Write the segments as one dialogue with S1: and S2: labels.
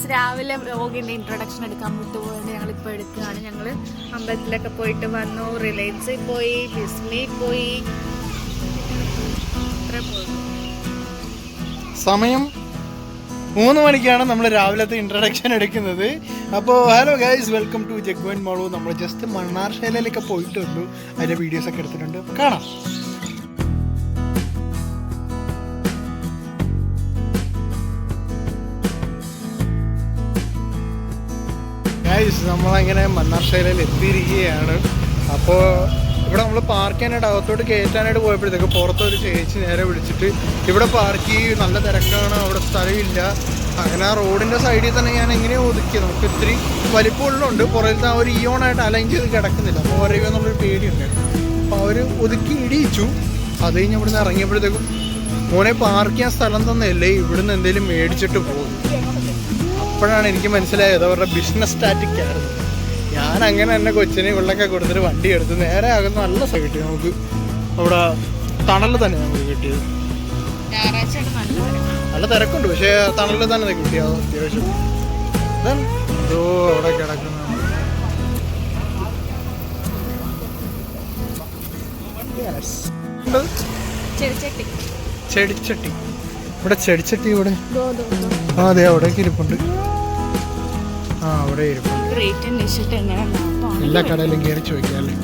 S1: Guys രാവിലെ വ്ലോഗിൻ്റെ introduction എടുക്കാൻ വിട്ടുപോയത് ഞങ്ങളിപ്പോൾ എടുക്കുകയാണ്. ഞങ്ങൾ അമ്പലത്തിലൊക്കെ പോയിട്ട് വന്നു, റിലയൻസിൽ പോയി, ബിസ്മിയിൽ പോയി.
S2: സമയം 3 മണിക്കാണ് നമ്മൾ രാവിലത്തെ ഇൻട്രൊഡക്ഷൻ എടുക്കുന്നത്. അപ്പോൾ ഹലോ ഗൈസ്, വെൽക്കം ടു ജഗ്വൻ മോളു. നമ്മൾ ജസ്റ്റ് മണ്ണാർശാലയിലൊക്കെ പോയിട്ട് വന്നു, അതിൻ്റെ വീഡിയോസൊക്കെ എടുത്തിട്ടുണ്ട്, കാണാം. ഗൈസ് നമ്മളങ്ങനെ മണ്ണാർശാലയിൽ എത്തിയിരിക്കുകയാണ്. അപ്പോൾ ഇവിടെ നമ്മൾ പാർക്ക് ചെയ്യാനായിട്ട് അകത്തോട്ട് കയറ്റാനായിട്ട് പോയപ്പോഴത്തേക്ക് പുറത്തൊരു ചേച്ചി നേരെ വിളിച്ചിട്ട് ഇവിടെ പാർക്ക് ചെയ്യും, നല്ല തിരക്കാണ്, അവിടെ സ്ഥലമില്ല. അങ്ങനെ ആ റോഡിൻ്റെ സൈഡിൽ തന്നെ ഞാൻ എങ്ങനെയോ ഒതുക്കി. നമുക്ക് ഇത്തിരി വലിപ്പമുള്ളുണ്ട്, പുറത്തെ ആ ഒരു ഇയോണായിട്ട് അലൈൻ ചെയ്ത് കിടക്കുന്നില്ല, അപ്പോൾ പറയുക എന്നുള്ളൊരു പേടിയുണ്ട്. അപ്പോൾ അവർ ഒതുക്കി ഇടിയിച്ചു. അത് കഴിഞ്ഞ് ഇവിടുന്ന് ഇറങ്ങിയപ്പോഴത്തേക്കും മോനെ പാർക്ക് ചെയ്യാൻ സ്ഥലം തന്നെയല്ലേ, ഇവിടുന്ന് എന്തെങ്കിലും മേടിച്ചിട്ട് പോകും. അപ്പോഴാണ് എനിക്ക് മനസ്സിലായത് അവരുടെ ബിസിനസ് സ്റ്റാറ്റിക് ആയിരുന്നു. ഞാൻ അങ്ങനെ തന്നെ കൊച്ചിനെ വെള്ളമൊക്കെ കൊടുത്തിട്ട് വണ്ടി എടുത്ത് നേരെ ആകുന്ന നല്ല സ്ഥലം കിട്ടി. നമുക്ക് അവിടെ തണലിൽ തന്നെ നമുക്ക് കിട്ടിയത്. നല്ല തിരക്കുണ്ട്, പക്ഷേ തണലിൽ തന്നെ കിട്ടിയത് അത്യാവശ്യം. എന്തോ അവിടെ കിടക്കുന്ന ചെടിച്ചട്ടി. ഇവിടെ ചെടിച്ചട്ടി ഇവിടെ അതെ അവിടേക്ക് ഇരിപ്പുണ്ട്. ആ അവിടെ ഇരിപ്പുണ്ട്. എല്ലാ കടയിലും കയറി ചോദിക്കാല്ലേ.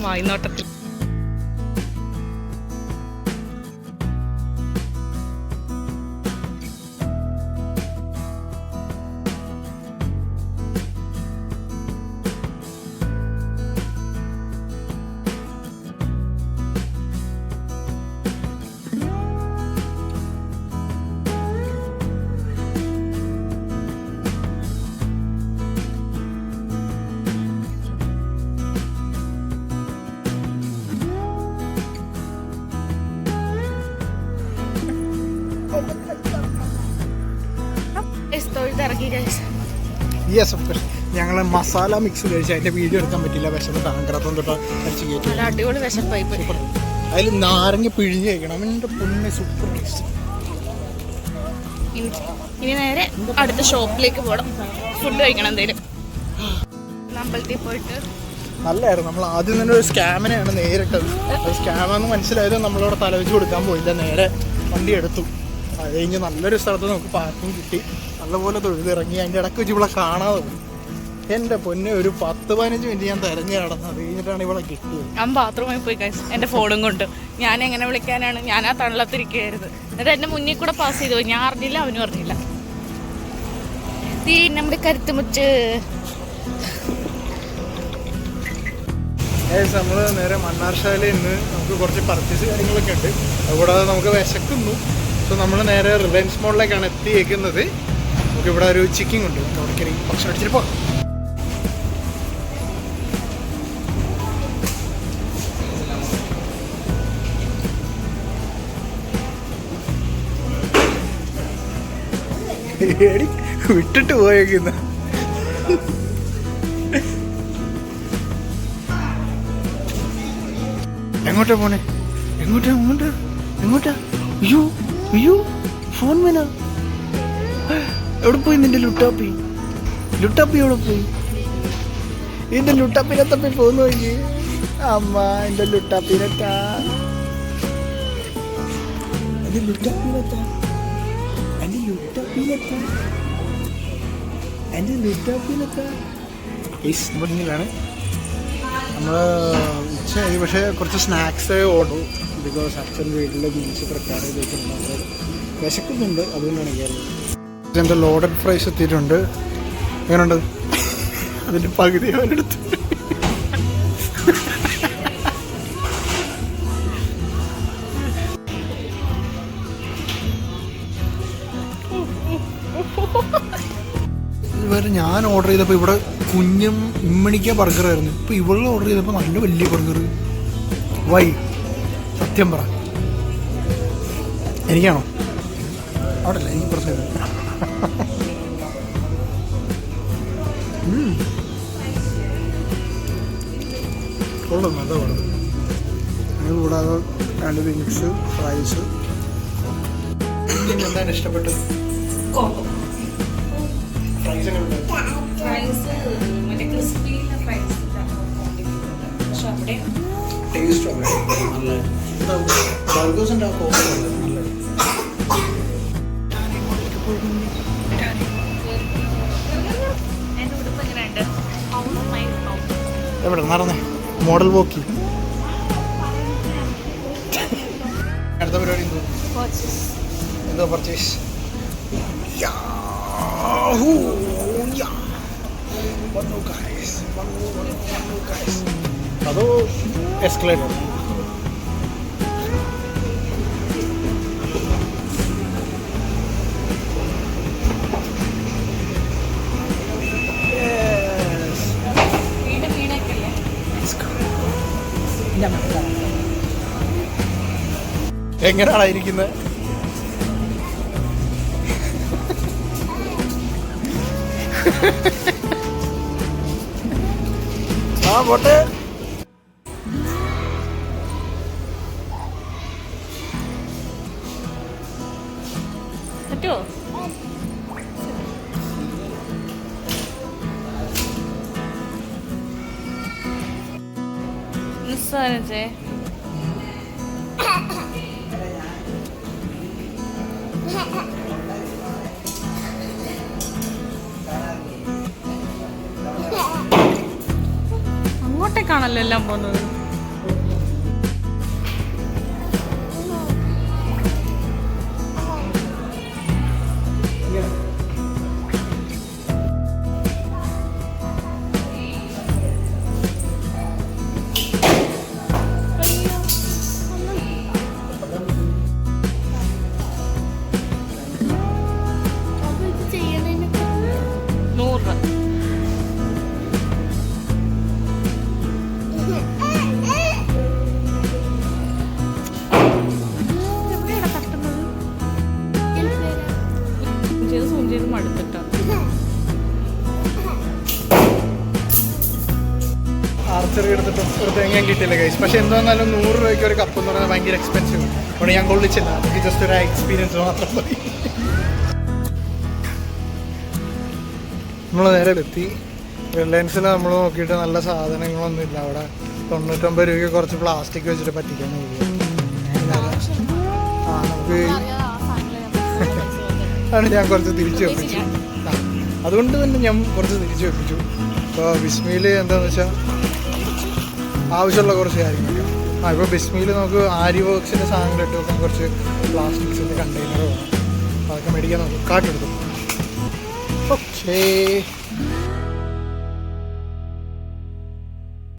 S1: വായ്നോട്ടത്തിൽ
S2: ഞങ്ങൾ മസാല മിക്സ് കഴിച്ച് അതിന്റെ വീഡിയോ എടുക്കാൻ പറ്റില്ല, വിശപ്പ് താങ്കരത്തും തൊട്ട് കഴിച്ച് കയറ്റി.
S1: അടിപൊളി വിശപ്പായി.
S2: അതിൽ നാരങ്ങ പിഴിഞ്ഞ് കഴിക്കണം, എൻ്റെ പൊന്നെ സൂപ്പർ ടേസ്റ്റ്.
S1: ഇനി നേരെ അടുത്ത ഷോപ്പിലേക്ക് പോകണം, ഫുഡ് കഴിക്കണം എന്തേലും. അമ്പലത്തിൽ പോയിട്ട്
S2: നല്ലായിരുന്നു. നമ്മൾ ആദ്യം തന്നെ ഒരു സ്കാമിനെയാണ് നേരിട്ടത്. അത് സ്കാമാണെന്ന് മനസ്സിലായത് നമ്മളവിടെ തലവെച്ച് കൊടുക്കാൻ പോയില്ല, നേരെ വണ്ടി എടുത്തു. അത് കഴിഞ്ഞ് നല്ലൊരു സ്ഥലത്ത് നമുക്ക് പാർക്കിംഗ് കിട്ടി, നല്ലപോലെ തൊഴുതിറങ്ങി. അതിൻ്റെ ഇടയ്ക്ക് വെച്ച് ഇവിടെ കാണാതെ പോയി. എൻ്റെ പൊന്നെ ഒരു 10-15 മിനിറ്റ് ഞാൻ തിരഞ്ഞു നടന്നു. അത് കഴിഞ്ഞിട്ടാണ് ഇവിടെ കിട്ടിയത്.
S1: ഞാൻ ബാത്റൂമിൽ പോയി കഴിച്ചു എൻ്റെ ഫോണും കൊണ്ട്. ഞാൻ എങ്ങനെ വിളിക്കാനാണ്, ഞാൻ ആ തള്ളത്തിരിക്കുകയായിരുന്നു. എന്നിട്ട് എൻ്റെ മുന്നിൽ കൂടെ പാസ് ചെയ്തു പോയി. ഞാൻ അറിഞ്ഞില്ല, അവനും അറിഞ്ഞില്ല. നമ്മുടെ കരുത്തുമുച്ച്.
S2: നമ്മൾ നേരെ മണ്ണാർശാലയിൽ നിന്ന് നമുക്ക് കുറച്ച് പർച്ചേസ് കാര്യങ്ങളൊക്കെ ഉണ്ട്. അതുകൂടാതെ നമുക്ക് വിശക്കുന്നു. സോ നമ്മൾ നേരെ റിലയൻസ് മോളിലേക്കാണ് എത്തിയേക്കുന്നത്. നമുക്കിവിടെ ഒരു ചിക്കിങ് ഉണ്ട്, അവിടെ കയറി ഭക്ഷണം അടിച്ചിട്ട് പോകാം. വിട്ടിട്ട് പോയേക്കുന്ന എങ്ങോട്ടാ പോണേ? എങ്ങോട്ടാ? അയ്യോ ഫോൺ വേണ. എവിടെ പോയി നിന്റെ ലുട്ടാപ്പി എവിടെ പോയി? എന്റെ ലുട്ടാപ്പിനെ തപ്പി പോന്നു പോയി. അമ്മ എന്റെ ലുട്ടാപ്പിനെത്താ. മുന്നിലാണ് നമ്മൾ ഉച്ചയായി. പക്ഷേ കുറച്ച് സ്നാക്സ് ഓർഡർ, ബിക്കോസ് അച്ഛൻ വീട്ടിലെ ബീച്ച് പ്രക്കാരം വെച്ചിട്ടുണ്ട്. വിശക്കുന്നുണ്ട്, അതുകൊണ്ടാണ് കയറുന്നത്. എൻ്റെ ലോഡഡ് ഫ്രൈസ് എത്തിയിട്ടുണ്ട്. എങ്ങനെയുണ്ട്? അതിൻ്റെ പകുതി അവനെടുത്ത്. ഇവരെ ഞാൻ ഓർഡർ ചെയ്തപ്പോൾ ഇവിടെ കുഞ്ഞും ഇമ്മണിക്ക ബർഗറായിരുന്നു. ഇപ്പോൾ ഇവളെ ഓർഡർ ചെയ്തപ്പോൾ നല്ല വലിയ ബർഗർ. വൈ? സത്യം പറ, എനിക്കാണോ? അവിടെ അല്ല, എനിക്ക് പ്രശ്നം. കൊള്ളും, നല്ല കൊള്ളും. അത് കൂടാതെ 2 വിങ്സ്, ഫ്രൈസ്. എന്താണ് ഇഷ്ടപ്പെട്ടത്? ഫ്രൈസ് എങ്ങനെ? ടേസ്റ്റ് നല്ല ബർഗേഴ്സിൻ്റെ ആ കോഫി നല്ല. എവിടെ നടന്നേ? Model walkie. അടുത്ത പരിപാടി എന്തോ പർച്ചേസ്. അതോ എസ്കലേറ്റർ? എങ്ങനെയാണ് ഇരിക്കുന്നത്? ആ പോട്ടെ.
S1: പറ്റുമോ? നിസ്സാരജേ അങ്ങോട്ടേക്കാണല്ലോ എല്ലാം പോകുന്നത്.
S2: ആർച്ചറി എടുത്തിട്ട് ഒരു തേങ്ങയും കിട്ടിയില്ല ഗൈസ്. പക്ഷെ എന്താണെന്നാലും 100 രൂപയ്ക്ക് ഒരു കപ്പ് എന്ന് പറയുന്നത് ഭയങ്കര എക്സ്പെൻസീവ്. അതുകൊണ്ട് ഞാൻ കൊള്ളിച്ചില്ല. എനിക്ക് ജസ്റ്റ് ഒരു എക്സ്പീരിയൻസ് മാത്രം മതി. നമ്മൾ നേരെ എത്തി. റിലയൻസിൽ നമ്മൾ നോക്കിയിട്ട് നല്ല സാധനങ്ങളൊന്നും ഇല്ല അവിടെ. 99 രൂപയ്ക്ക് കുറച്ച് പ്ലാസ്റ്റിക് വെച്ചിട്ട് പറ്റിക്കാൻ നമുക്ക് ആണ് ഞാൻ കുറച്ച് തിരിച്ചു വെപ്പിച്ചു. അതുകൊണ്ട് തന്നെ ഞാൻ കുറച്ച് തിരിച്ചു വെപ്പിച്ചു. ഇപ്പോൾ ബിസ്മിയിൽ എന്താണെന്ന് വെച്ചാൽ ആവശ്യമുള്ള കുറച്ച് കാര്യങ്ങളൊക്കെ. ഇപ്പോൾ ബിസ്മിയിൽ നമുക്ക് ആരി വർക്ക്സിൻ്റെ സാധനങ്ങൾ ഇട്ട് വെക്കാൻ കുറച്ച് പ്ലാസ്റ്റിക്സിൻ്റെ കണ്ടെയ്നർ വേണം. അതൊക്കെ മേടിക്കാൻ നമുക്ക് കാട്ടെടുത്തു. ഓക്കേ.